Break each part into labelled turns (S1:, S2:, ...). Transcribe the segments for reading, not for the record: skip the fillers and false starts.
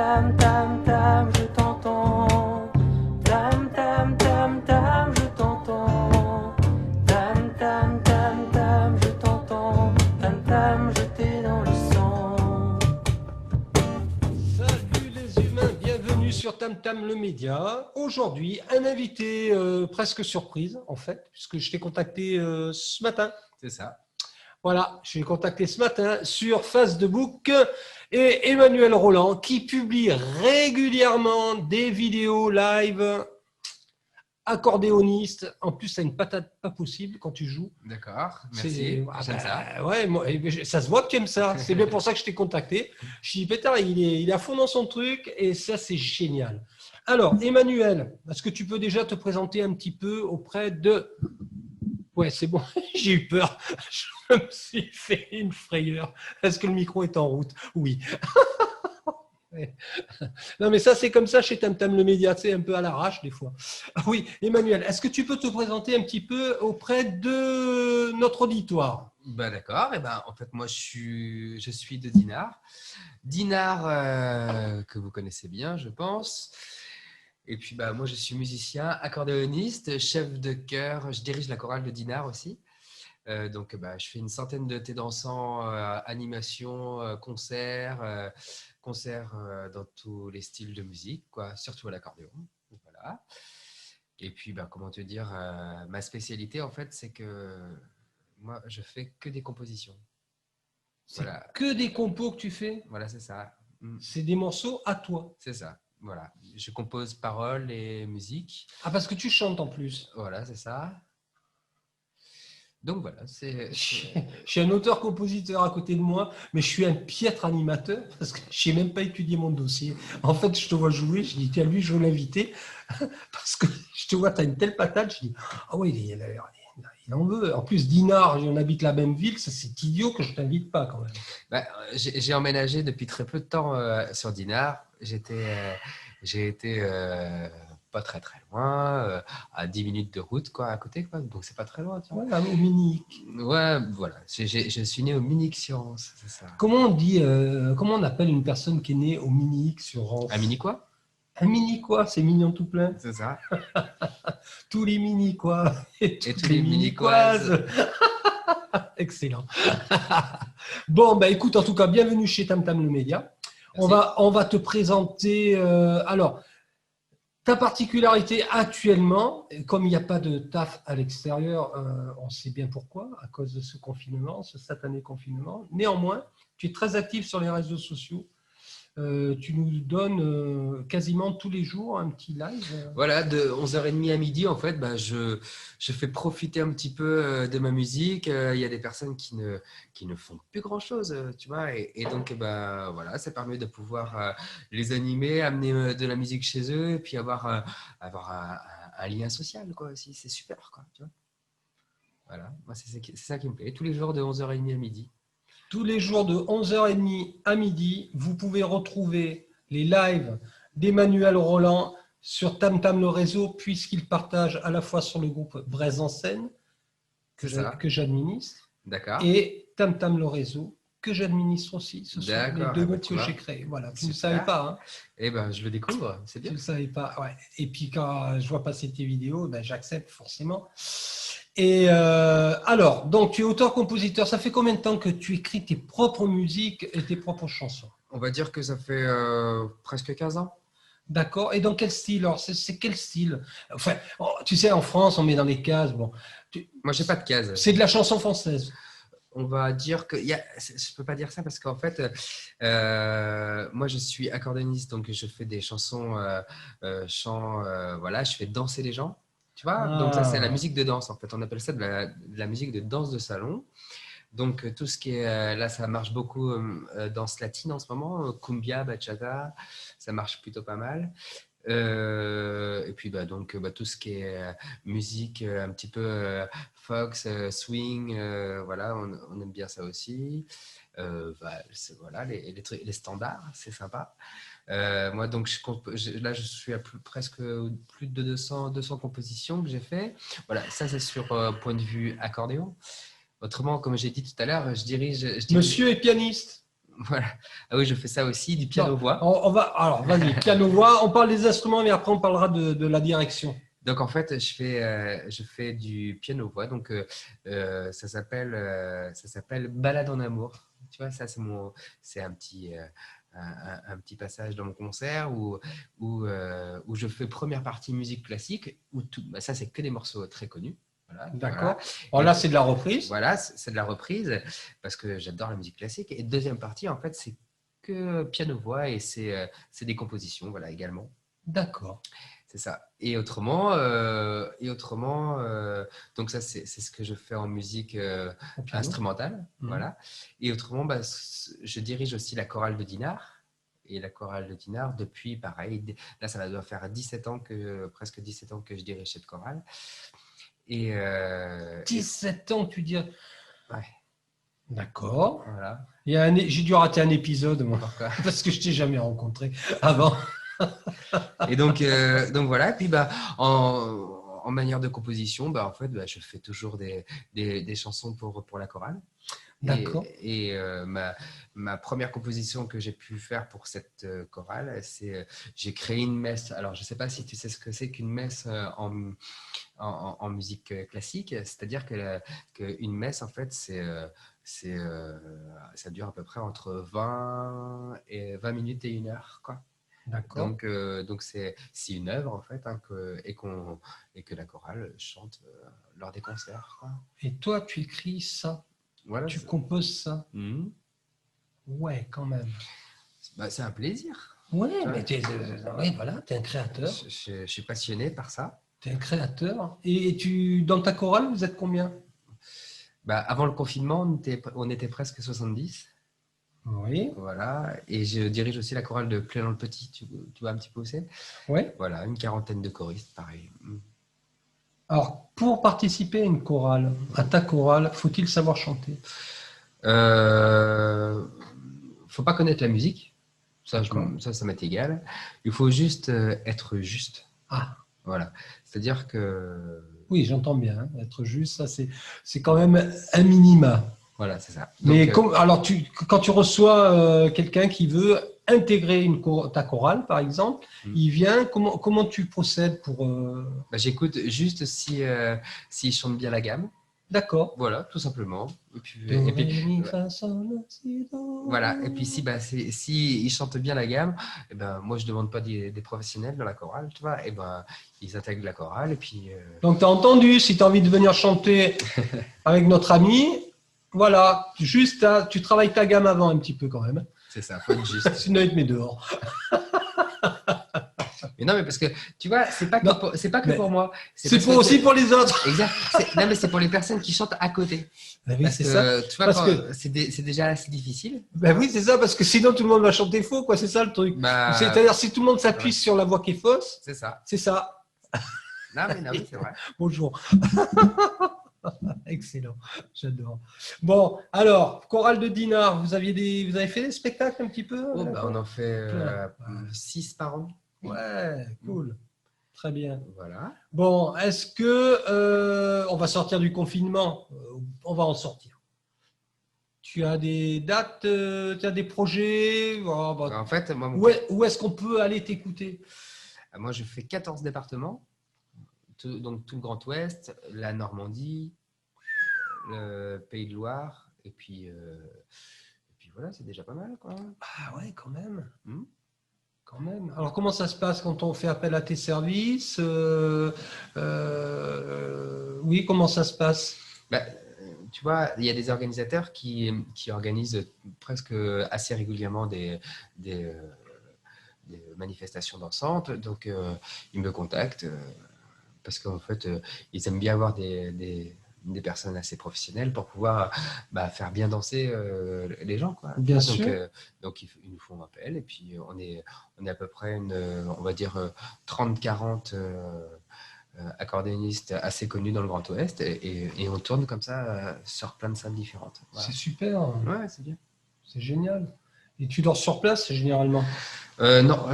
S1: tam tam tam, je t'entends. Tam tam tam tam, je t'entends. Tam tam tam tam, je t'entends. Tam tam, je t'ai dans le sang.
S2: Salut les humains, bienvenue sur Tam Tam le Média. Aujourd'hui, un invité presque surprise en fait, puisque je t'ai contacté ce matin.
S3: C'est ça.
S2: Voilà, je l'ai contacté ce matin sur Facebook et Emmanuel Roland qui publie régulièrement des vidéos live, accordéoniste. En plus, ça a une patate pas possible quand tu joues.
S3: D'accord,
S2: C'est-
S3: merci.
S2: ah
S3: J'aime
S2: bah,
S3: ça.
S2: Ouais, ça se voit que tu aimes ça. C'est bien pour ça que je t'ai contacté. Je dis, Pétard, il est à fond dans son truc et ça, c'est génial. Alors, Emmanuel, est-ce que tu peux déjà te présenter un petit peu auprès de... Ouais, c'est bon, j'ai eu peur. Je me suis fait une frayeur. Est-ce que le micro est en route? Oui. Ouais. Non, mais ça, c'est comme ça chez Tam Tam le Média, c'est un peu à l'arrache des fois. Oui, Emmanuel, est-ce que tu peux te présenter un petit peu auprès de notre auditoire?
S3: Bah, d'accord. Et ben, en fait, moi, je suis de Dinard. Dinard, que vous connaissez bien, je pense. Et puis, bah, moi, je suis musicien, accordéoniste, chef de chœur. Je dirige la chorale de Dinard aussi. Donc, bah, je fais une centaine de thés dansants, animations, concerts dans tous les styles de musique, quoi, surtout à l'accordéon. Voilà. Et puis, bah, comment te dire, ma spécialité, en fait, c'est que moi, je fais que des compositions.
S2: C'est
S3: Voilà,
S2: que des compos que tu fais?
S3: voilà, c'est ça.
S2: C'est des morceaux à toi?
S3: C'est ça. Voilà. Je compose paroles et musique.
S2: Ah, parce que tu chantes en plus.
S3: Voilà, c'est ça. Donc voilà,
S2: J'ai un auteur-compositeur à côté de moi, mais je suis un piètre animateur parce que je n'ai même pas étudié mon dossier. En fait, je te vois jouer, je dis, tiens, lui, je veux l'inviter parce que je te vois, tu as une telle patate. Je dis, ah oui, il en veut. En plus, Dinard, on habite la même ville, ça c'est idiot que je t'invite pas quand même.
S3: Bah, j'ai emménagé depuis très peu de temps sur Dinard. J'ai été pas très très loin, à 10 minutes de route quoi, à côté. Quoi. Donc c'est pas très loin. Tu vois.
S2: Ouais, au Minic.
S3: Ouais, voilà. Je suis né au Minic-sur-Rance, c'est ça.
S2: Comment on dit, comment on appelle une personne qui est née au Minic sur Rance?
S3: Un mini quoi?
S2: Un Minicois, c'est mignon tout plein.
S3: C'est ça.
S2: Tous les Minicois et
S3: tous
S2: toutes
S3: les
S2: les
S3: Minicoises.
S2: Minicoises. Excellent. Bon, bah, écoute, en tout cas, bienvenue chez Tam Tam le Média. On va te présenter. Alors, ta particularité actuellement, comme il n'y a pas de taf à l'extérieur, on sait bien pourquoi, à cause de ce confinement, ce satané confinement. Néanmoins, tu es très actif sur les réseaux sociaux. Tu nous donnes quasiment tous les jours un petit live.
S3: Voilà, de 11h30 à midi, en fait, bah, je fais profiter un petit peu de ma musique. Il y a des personnes qui ne font plus grand-chose, tu vois. Et donc, bah, voilà, ça permet de pouvoir les animer, amener de la musique chez eux et puis avoir un lien social, quoi, aussi. C'est super, quoi, tu vois. Voilà, moi, c'est ça qui me plaît. Tous les jours de 11h30 à midi.
S2: Tous les jours de 11h30 à midi, vous pouvez retrouver les lives d'Emmanuel Roland sur Tam Tam le réseau, puisqu'il partage à la fois sur le groupe Braise en scène, que j'administre,
S3: D'accord.
S2: et Tam Tam le réseau, que j'administre aussi. Ce sont les deux groupes que j'ai créés. Voilà, tu ne le savais pas. Hein.
S3: Eh ben, je le découvre, c'est bien.
S2: Tu ne le savais pas, ouais. Et puis quand je vois passer tes vidéos, ben, j'accepte forcément. Et alors, donc tu es auteur-compositeur. Ça fait combien de temps que tu écris tes propres musiques et tes propres chansons?
S3: On va dire que ça fait presque 15 ans.
S2: D'accord. Et dans quel style? Alors, c'est quel style? Enfin, tu sais, en France, on met dans les cases. Bon,
S3: moi, j'ai pas de case.
S2: C'est de la chanson française.
S3: On va dire que je peux pas dire ça parce qu'en fait, moi, je suis accordéoniste, donc je fais des chansons, chants, voilà, je fais danser les gens. Tu vois, donc ça c'est la musique de danse en fait. On appelle ça de la musique de danse de salon. Donc tout ce qui est là, ça marche beaucoup danse latine en ce moment, cumbia, bachata, ça marche plutôt pas mal. Et puis donc tout ce qui est musique un petit peu fox, swing, voilà, on aime bien ça aussi. Voilà les standards, c'est sympa. Moi, donc, là, je suis à presque plus de 200 compositions que j'ai fait. Voilà, ça, c'est sur point de vue accordéon. Autrement, comme j'ai dit tout à l'heure, je dirige...
S2: Monsieur est pianiste.
S3: Voilà. Ah oui, je fais ça aussi, du piano-voix.
S2: On va, alors, vas-y, piano-voix. On parle des instruments, mais après, on parlera de la direction.
S3: Donc, en fait, je fais du piano-voix. Donc, ça s'appelle Balade en amour. Tu vois, ça, c'est un petit passage dans mon concert où je fais première partie musique classique. Ça, c'est que des morceaux très connus. Voilà,
S2: D'accord.
S3: voilà.
S2: Alors là, c'est de la reprise.
S3: Voilà, c'est de la reprise parce que j'adore la musique classique. Et deuxième partie, en fait, c'est que piano-voix et c'est des compositions, voilà, également.
S2: D'accord.
S3: C'est ça. Et autrement, donc ça, c'est ce que je fais en musique
S2: Au piano.
S3: instrumentale.
S2: Mhm.
S3: Voilà. Et autrement, je dirige aussi la chorale de Dinard. Et la chorale de Dinard, depuis, pareil, là, ça doit faire presque 17 ans que je dirige cette chorale.
S2: 17 ans, tu dis.
S3: Ouais.
S2: D'accord.
S3: Voilà.
S2: J'ai dû rater un épisode, moi,
S3: Pourquoi
S2: parce que je t'ai jamais rencontré avant.
S3: Et donc voilà. Et puis en manière de composition, en fait, je fais toujours des chansons pour la chorale.
S2: D'accord.
S3: Et ma première composition que j'ai pu faire pour cette chorale, c'est j'ai créé une messe. Alors, je ne sais pas si tu sais ce que c'est qu'une messe en musique classique. C'est-à-dire qu'une messe, en fait, ça dure à peu près entre 20 minutes et 1 heure, quoi.
S2: D'accord.
S3: Donc c'est une œuvre en fait, hein, et que la chorale chante lors des concerts, quoi.
S2: Et toi, tu écris ça,
S3: Voilà.
S2: tu composes ça.
S3: Mhm.
S2: Ouais, quand même.
S3: C'est un plaisir.
S2: Ouais,
S3: Ouais.
S2: mais voilà, tu es un créateur.
S3: Je suis passionné par ça.
S2: Tu es un créateur. Et dans ta chorale, vous êtes combien?
S3: Avant le confinement, on était presque 70.
S2: Oui.
S3: Voilà. Et je dirige aussi la chorale de Plélan-le-Petit. Tu vois un petit peu où c'est?
S2: Ouais.
S3: Voilà, une quarantaine de choristes, pareil.
S2: Alors, pour participer à une chorale, à ta chorale, faut-il savoir chanter?
S3: Faut pas connaître la musique. Ça m'est égal. Il faut juste être juste.
S2: Ah,
S3: Voilà. C'est-à-dire que.
S2: oui, j'entends bien. Hein. Être juste, ça, c'est quand même un minima.
S3: Voilà, c'est ça.
S2: Mais
S3: Donc,
S2: alors, quand tu reçois quelqu'un qui veut intégrer ta chorale, par exemple, il vient, comment tu procèdes pour…
S3: j'écoute juste s'il chante bien la gamme.
S2: D'accord.
S3: Voilà, tout simplement. Et puis, voilà. Et puis si il chante bien la gamme, moi je demande pas des professionnels dans la chorale, tu vois. Ils intègrent la chorale et puis.
S2: Donc tu as entendu, si tu as envie de venir chanter avec notre ami, voilà, juste tu travailles ta gamme avant un petit peu quand même.
S3: C'est ça, faut être juste.
S2: Sinon il te met dehors.
S3: Mais non, mais parce que tu vois, c'est pas que pour moi.
S2: C'est aussi pour les autres.
S3: Exact. Non, mais c'est pour les personnes qui chantent à côté.
S2: Ben oui, c'est ça.
S3: Tu vois, c'est déjà assez difficile.
S2: Ben oui, c'est ça, parce que sinon tout le monde va chanter faux, quoi. C'est ça le truc. C'est-à-dire si tout le monde s'appuie sur la voix qui est fausse,
S3: c'est ça.
S2: C'est ça.
S3: Non, mais c'est vrai.
S2: Bonjour. Excellent, j'adore. Bon, alors, chorale de Dinard, vous avez fait des spectacles un petit peu?
S3: On en fait 6 par an.
S2: Ouais, cool. Très bien.
S3: Voilà.
S2: Bon, est-ce que on va sortir du confinement? On va en sortir. Tu as des dates, tu as des projets?
S3: En fait,
S2: où est-ce qu'on peut aller t'écouter?
S3: Moi, je fais 14 départements. Donc tout le Grand Ouest, la Normandie, le Pays de Loire, et puis voilà, c'est déjà pas mal, quoi.
S2: Ah ouais, quand même. Quand même. Alors comment ça se passe quand on fait appel à tes services? Oui, comment ça se passe?
S3: Tu vois, il y a des organisateurs qui organisent presque assez régulièrement des manifestations dansantes, donc ils me contactent. Parce qu'en fait, ils aiment bien avoir des personnes assez professionnelles pour pouvoir faire bien danser les gens, quoi.
S2: Bien sûr.
S3: Donc, ils nous font appel et puis on est à peu près on va dire 30-40 accordéonistes assez connus dans le Grand Ouest et on tourne comme ça sur plein de salles différentes. Voilà.
S2: C'est super.
S3: Ouais, c'est bien.
S2: C'est génial. Et tu dors sur place généralement?
S3: Non,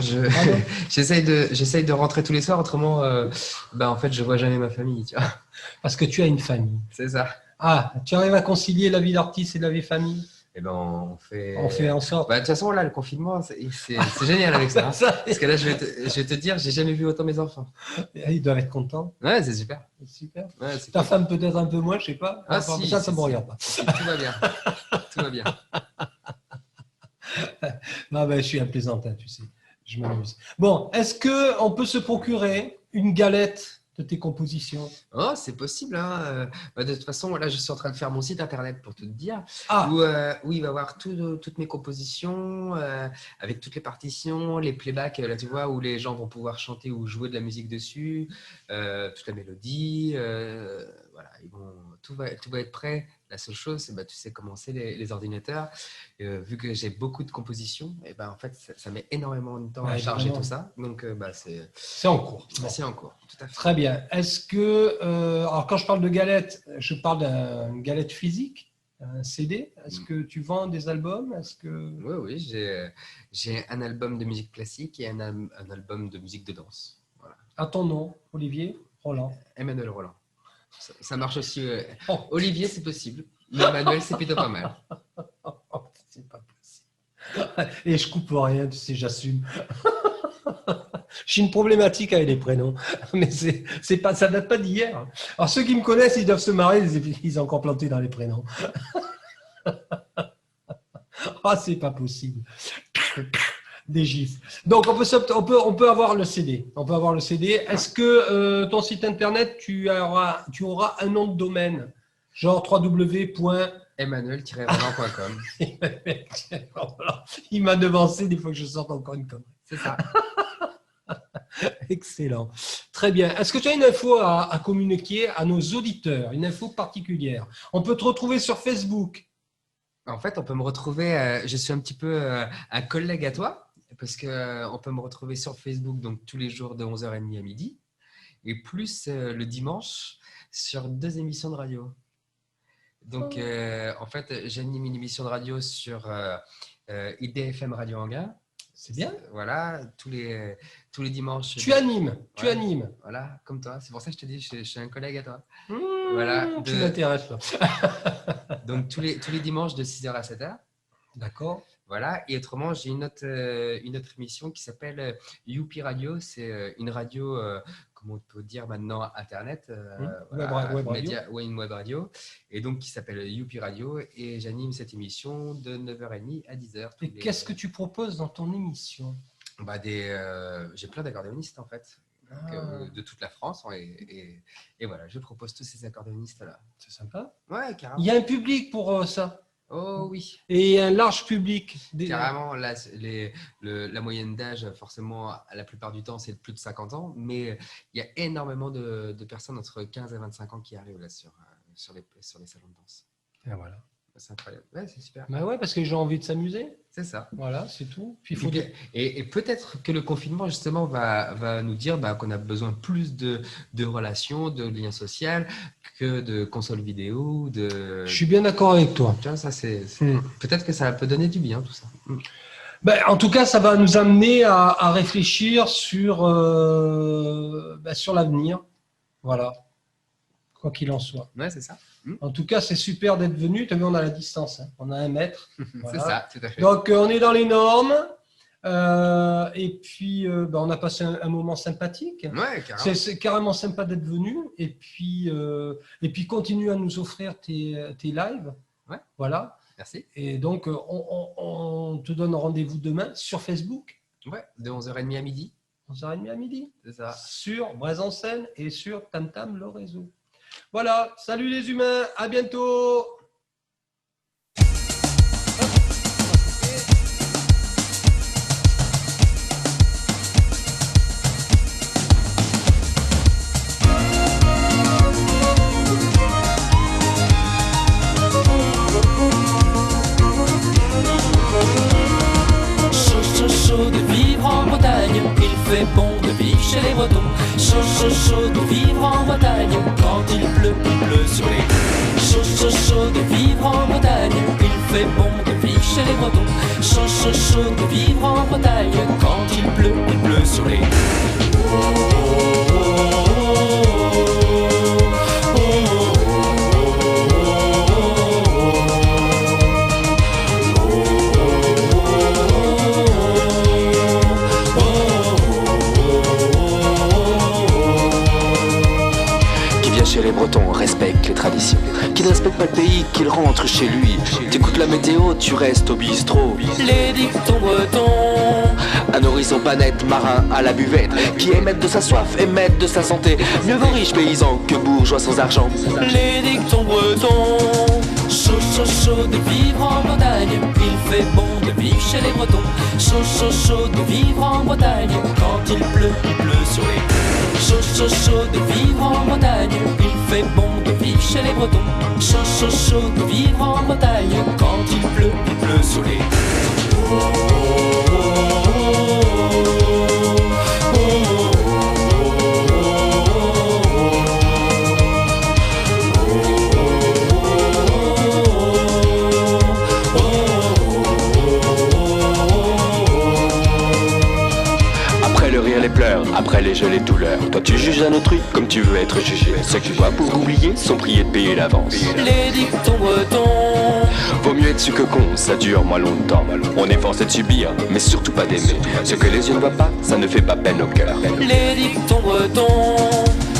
S3: j'essaye de rentrer tous les soirs, autrement, en fait, je vois jamais ma famille, tu vois.
S2: Parce que tu as une famille.
S3: C'est ça.
S2: Ah, tu arrives à concilier la vie d'artiste et la vie famille?
S3: et ben on fait.
S2: On fait en sorte.
S3: Bah, de toute façon, là, le confinement, c'est génial avec ça. Hein. Parce que là, je vais te dire, j'ai jamais vu autant mes enfants.
S2: Ils doivent être contents.
S3: Ouais, c'est super.
S2: Super.
S3: Ouais, c'est
S2: Ta
S3: cool.
S2: femme peut-être un peu moins, je sais pas.
S3: Ah,
S2: Enfin,
S3: si,
S2: ça
S3: si,
S2: me
S3: si.
S2: regarde pas.
S3: Tout va bien. Tout va bien.
S2: Ah ben, je suis un plaisantin, tu sais. Je m'amuse. Bon, est-ce que on peut se procurer une galette de tes compositions?
S3: Oh, c'est possible. Hein. Bah, de toute façon, là, je suis en train de faire mon site internet pour tout te dire.
S2: Ah,
S3: Où il va y avoir toutes mes compositions, avec toutes les partitions, les playbacks, là, tu vois, où les gens vont pouvoir chanter ou jouer de la musique dessus, toute la mélodie. Voilà, tout va être prêt. La seule chose, c'est, bah, tu sais comment c'est les ordinateurs. Vu que j'ai beaucoup de compositions, et ben, en fait, ça met énormément de temps à
S2: Ouais,
S3: charger
S2: évidemment.
S3: tout ça. Donc, bah,
S2: c'est en cours. Bon.
S3: c'est en cours. Tout à fait.
S2: Très bien. Est-ce que, alors quand je parle de galette, je parle d'une galette physique, un CD. Est-ce que tu vends des albums? Est-ce que
S3: Oui, oui, j'ai un album de musique classique et un album de musique de danse. Voilà.
S2: à ton nom, Olivier Roland?
S3: Emmanuel Roland. Ça marche aussi.
S2: Oh.
S3: Olivier, c'est possible. Mais Emmanuel, c'est plutôt pas mal.
S2: C'est pas possible. Et je coupe rien, tu sais, j'assume. J'ai une problématique avec les prénoms, mais c'est pas, ça date pas d'hier. Alors ceux qui me connaissent, ils doivent se marrer, ils ont encore planté dans les prénoms. Ah, c'est pas possible. Des gifs. Donc on peut avoir le CD. On peut avoir le CD. Est-ce que ton site internet, tu auras un nom de domaine, genre www.
S3: Emmanuel-roland.com.
S2: Il m'a devancé des fois que je sorte encore une connerie.
S3: C'est ça.
S2: Excellent. Très bien. Est-ce que tu as une info à communiquer à nos auditeurs, une info particulière? On peut te retrouver sur Facebook.
S3: En fait, on peut me retrouver. Je suis un petit peu un collègue à toi, parce qu'on peut me retrouver sur Facebook donc tous les jours de 11h30 à midi, et plus le dimanche sur 2 émissions de radio. Donc, en fait, j'anime une émission de radio sur IDFM Radio Anguin.
S2: C'est bien.
S3: Voilà, tous les dimanches.
S2: Tu animes. Tu
S3: Ouais.
S2: animes.
S3: Voilà, comme toi. C'est pour ça que je te dis, je suis un collègue à toi.
S2: Mmh,
S3: Voilà,
S2: tu m'intéresses là.
S3: Donc, tous les dimanches de 6h à 7h.
S2: D'accord.
S3: Voilà, et autrement, j'ai une autre émission qui s'appelle Youpi Radio. C'est une radio, comment on peut dire maintenant, Internet, voilà,
S2: web radio.
S3: une web radio, et donc qui s'appelle Youpi Radio. Et j'anime cette émission de 9h30 à 10h.
S2: Et qu'est-ce que tu proposes dans ton émission?
S3: Bah, j'ai plein d'accordéonistes en fait, de toute la France. Et voilà, je propose tous ces accordéonistes-là.
S2: C'est sympa.
S3: Ouais, carrément.
S2: Il y a un public pour ça.
S3: Oh oui.
S2: Et un large public.
S3: Carrément, là, la moyenne d'âge, forcément, la plupart du temps, c'est plus de 50 ans, mais il y a énormément de personnes entre 15 et 25 ans qui arrivent là sur les salons de danse.
S2: Et voilà.
S3: C'est incroyable. Ouais, c'est super.
S2: Bah ouais, parce que j'ai envie de s'amuser.
S3: C'est ça.
S2: Voilà, c'est tout. Puis
S3: Et peut-être que le confinement, justement, va nous dire qu'on a besoin plus de relations, de liens sociaux que de consoles vidéo.
S2: Je suis bien d'accord avec toi.
S3: Tu vois, ça, peut-être que ça peut donner du bien, tout ça.
S2: Ben, en tout cas, ça va nous amener à réfléchir sur l'avenir. Voilà. Quoi qu'il en soit.
S3: Ouais, c'est ça.
S2: En tout cas, c'est super d'être venu. Tu as vu, on a la distance. Hein. On a 1 mètre. Voilà.
S3: C'est ça, tout à fait.
S2: Donc, on est dans les normes. Et puis, on a passé un moment sympathique.
S3: Ouais, carrément.
S2: C'est carrément sympa d'être venu. Et puis continue à nous offrir tes lives.
S3: Ouais.
S2: Voilà.
S3: Merci.
S2: Et donc, on te donne rendez-vous demain sur Facebook.
S3: Ouais, de 11h30 à midi.
S2: 11h30 à midi.
S3: C'est ça.
S2: Sur Braise en Scène et sur Tam Tam le réseau. Voilà. Salut les humains. À bientôt.
S1: Chaud de vivre en Bretagne, il fait bon de vivre chez les Bretons. Chaud de vivre en Bretagne, quand il pleut sur les. Chaud de vivre en Bretagne, il fait bon de vivre chez les Bretons. Chaud de vivre en Bretagne, quand il pleut sur les.
S4: qui ne respecte pas le pays, qu'il rentre chez lui. T'écoutes la météo, tu restes au bistrot.
S1: Les dictons bretons,
S4: Un horizon pas net, marin à la buvette, qui émettent de sa soif, émettent de sa santé. Mieux vaut riche paysan que bourgeois sans argent.
S1: les dictons bretons. Chaud, chaud, chaud de vivre en Bretagne, il fait bon de vivre chez les Bretons. Chaud, chaud, chaud de vivre en Bretagne, quand il pleut sur les... Chaud, chaud, chaud de vivre en Bretagne, il fait bon de vivre chez les Bretons. Chaud, chaud, chaud de vivre en Bretagne, quand il pleut sur les...
S4: Après le rire, les pleurs, après les jeux, les douleurs. Toi tu juges un autrui comme tu veux être jugé. Ceux qui voient pour oublier sont priés de payer l'avance.
S1: Les dictons bretons,
S4: Vaut mieux être su que con, ça dure moins longtemps. On est forcé de subir, mais surtout pas d'aimer. Ce que les yeux ne voient pas, ça ne fait pas peine au cœur.
S1: les dictons bretons.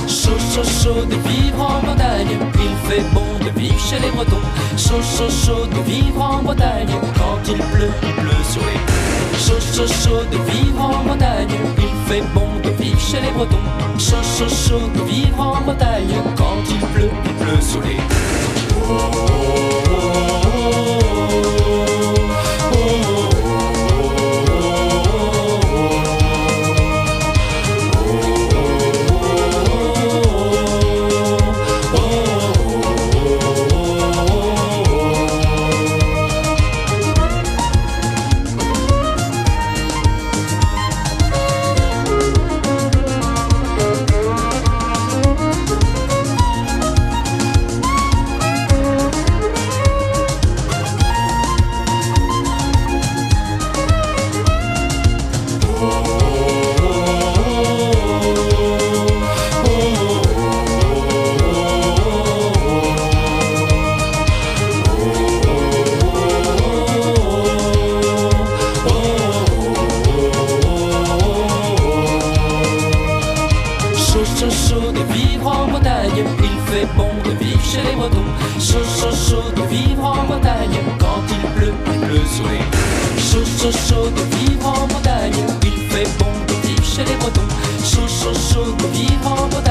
S1: Chaud, chaud, chaud de vivre en Bretagne, il fait bon de vivre chez les Bretons. Chaud, chaud, chaud de vivre en Bretagne, quand il pleut sur les... Chaud, chaud, chaud de vivre en Bretagne, il fait bon de vivre chez les Bretons. Chaud, chaud, chaud de vivre en Bretagne, quand il pleut sur les... Chaud, chaud, chaud de vivre en Bretagne, il fait bon de vivre chez les Bretons. Chaud, chaud, chaud de vivre en Bretagne, quand il pleut sur les... Chaud, chaud, chaud de vivre en Bretagne, il fait bon de vivre chez les Bretons. Chaud, chaud, chaud de vivre en Bretagne.